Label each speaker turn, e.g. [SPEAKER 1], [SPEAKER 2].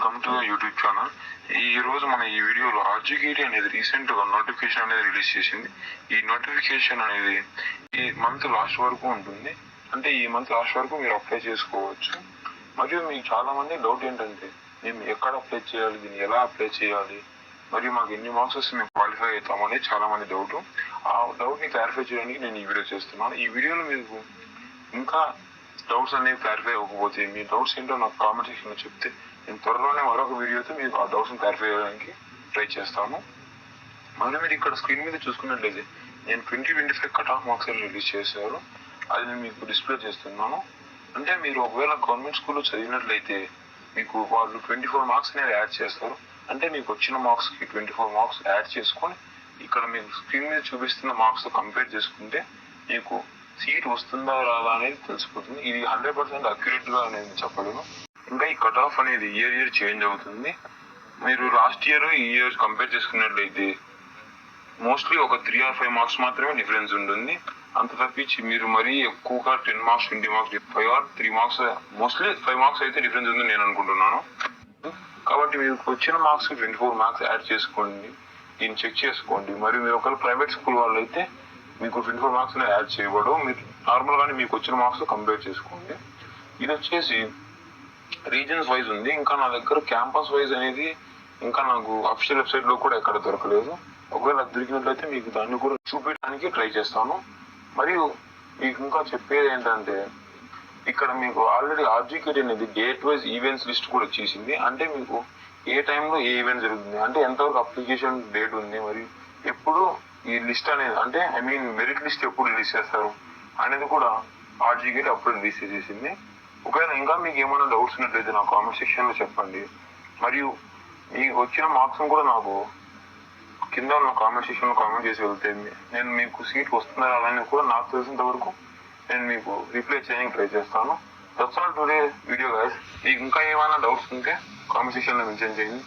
[SPEAKER 1] Welcome to YouTube channel. ఈ రోజు మన ఈ వీడియోలో ఆర్జీకేటీ అనేది రీసెంట్ గా నోటిఫికేషన్ అనేది రిలీజ్ చేసింది. ఈ నోటిఫికేషన్ అనేది ఈ మంత్ లాస్ట్ వరకు ఉంటుంది. అంటే ఈ మంత్ లాస్ట్ వరకు మీరు అప్లై చేసుకోవచ్చు. మరియు మీకు చాలా మంది డౌట్ ఏంటంటే మేము ఎక్కడ అప్లై చేయాలి, దీన్ని ఎలా అప్లై చేయాలి, మరియు మాకు ఎన్ని మార్క్స్ వస్తే మేము క్వాలిఫై అవుతామని చాలా మంది డౌట్. ఆ డౌట్ ని క్లారిఫై చేయడానికి నేను ఈ వీడియో చేస్తున్నాను. ఈ వీడియోలో మీకు ఇంకా డౌట్స్ అనేవి క్లారిఫై అవ్వకపోతే మీ డౌట్స్ ఏంటో నాకు కామెంట్ సెక్షన్ లో చెప్తే నేను త్వరలోనే మరొక వీడియోతో మీకు ఆ డౌట్స్ క్లారిఫై చేయడానికి ట్రై చేస్తాను. మరియు మీరు ఇక్కడ స్క్రీన్ మీద చూసుకున్నట్లయితే నేను 2025 కట్ ఆఫ్ మార్క్స్ రిలీజ్ చేశారు. అది నేను మీకు డిస్ప్లే చేస్తున్నాను. అంటే మీరు ఒకవేళ గవర్నమెంట్ స్కూల్లో చదివినట్లయితే మీకు వాళ్ళు 24 మార్క్స్ అనేది యాడ్ చేస్తారు. అంటే మీకు వచ్చిన మార్క్స్ కి 24 మార్క్స్ యాడ్ చేసుకొని ఇక్కడ మీకు స్క్రీన్ మీద చూపిస్తున్న మార్క్స్ తో కంపేర్ చేసుకుంటే మీకు సీట్ వస్తుందా రాదా అనేది తెలిసిపోతుంది. ఇది 100% అక్యురేట్ గా అనేది చెప్పలేను. ఇంకా ఈ కట్ ఆఫ్ అనేది ఇయర్ చేంజ్ అవుతుంది. మీరు లాస్ట్ ఇయర్ ఈ ఇయర్ కంపేర్ చేసుకున్నట్లయితే మోస్ట్లీ ఒక 3 or 5 మార్క్స్ మాత్రమే డిఫరెన్స్ ఉంటుంది. అంత తప్పించి మీరు మరీ ఎక్కువగా 10 marks 20 marks 5 or 3 marks mostly 5 marks అయితే డిఫరెన్స్ ఉందని నేను అనుకుంటున్నాను. కాబట్టి మీరు వచ్చిన మార్క్స్ 24 మార్క్స్ యాడ్ చేసుకోండి, దీన్ని చెక్ చేసుకోండి. మరియు మీరు ఒకవేళ ప్రైవేట్ స్కూల్ వాళ్ళు అయితే మీకు 24 మార్క్స్ యాడ్ చేయబడు. మీరు నార్మల్ గానే మీకు వచ్చిన మార్క్స్ కంపేర్ చేసుకోండి. ఇది వచ్చేసి రీజన్స్ వైజ్ ఉంది. ఇంకా నా దగ్గర క్యాంపస్ వైజ్ అనేది ఇంకా నాకు అఫీషియల్ వెబ్సైట్ లో కూడా ఎక్కడ దొరకలేదు. ఒకవేళ దొరికినట్లయితే మీకు దాన్ని కూడా చూపించడానికి ట్రై చేస్తాను. మరియు మీకు ఇంకా చెప్పేది ఏంటంటే ఇక్కడ మీకు ఆల్రెడీ ఆర్జీకేటీ అనేది డేట్ వైజ్ ఈవెంట్స్ లిస్ట్ కూడా వచ్చేసింది. అంటే మీకు ఏ టైంలో ఏ ఈవెంట్ జరుగుతుంది, అంటే ఎంతవరకు అప్లికేషన్ డేట్ ఉంది, మరియు ఎప్పుడు ఈ లిస్ట్ అనేది అంటే మెరిట్ లిస్ట్ ఎప్పుడు రిలీజ్ చేస్తారు అనేది కూడా ఆర్జీకేటీ అప్పుడు రిలీజ్ చేసేసింది. ఒకవేళ ఇంకా మీకు ఏమైనా డౌట్స్ ఉన్నట్లయితే నా కామెంట్ సెక్షన్ లో చెప్పండి. మరియు మీకు వచ్చిన మార్క్స్ కూడా నాకు కింద నా కామెంట్ సెక్షన్ లో కామెంట్ చేసి వెళ్తే నేను మీకు సీట్ వస్తుందా రాదని కూడా నాకు తెలిసినంత వరకు నేను మీకు రిప్లై చేయడానికి ట్రై చేస్తాను. That's all today video guys. మీకు ఇంకా ఏమైనా డౌట్స్ ఉంటే కామెంట్ సెక్షన్ లో మెన్షన్ చేయండి.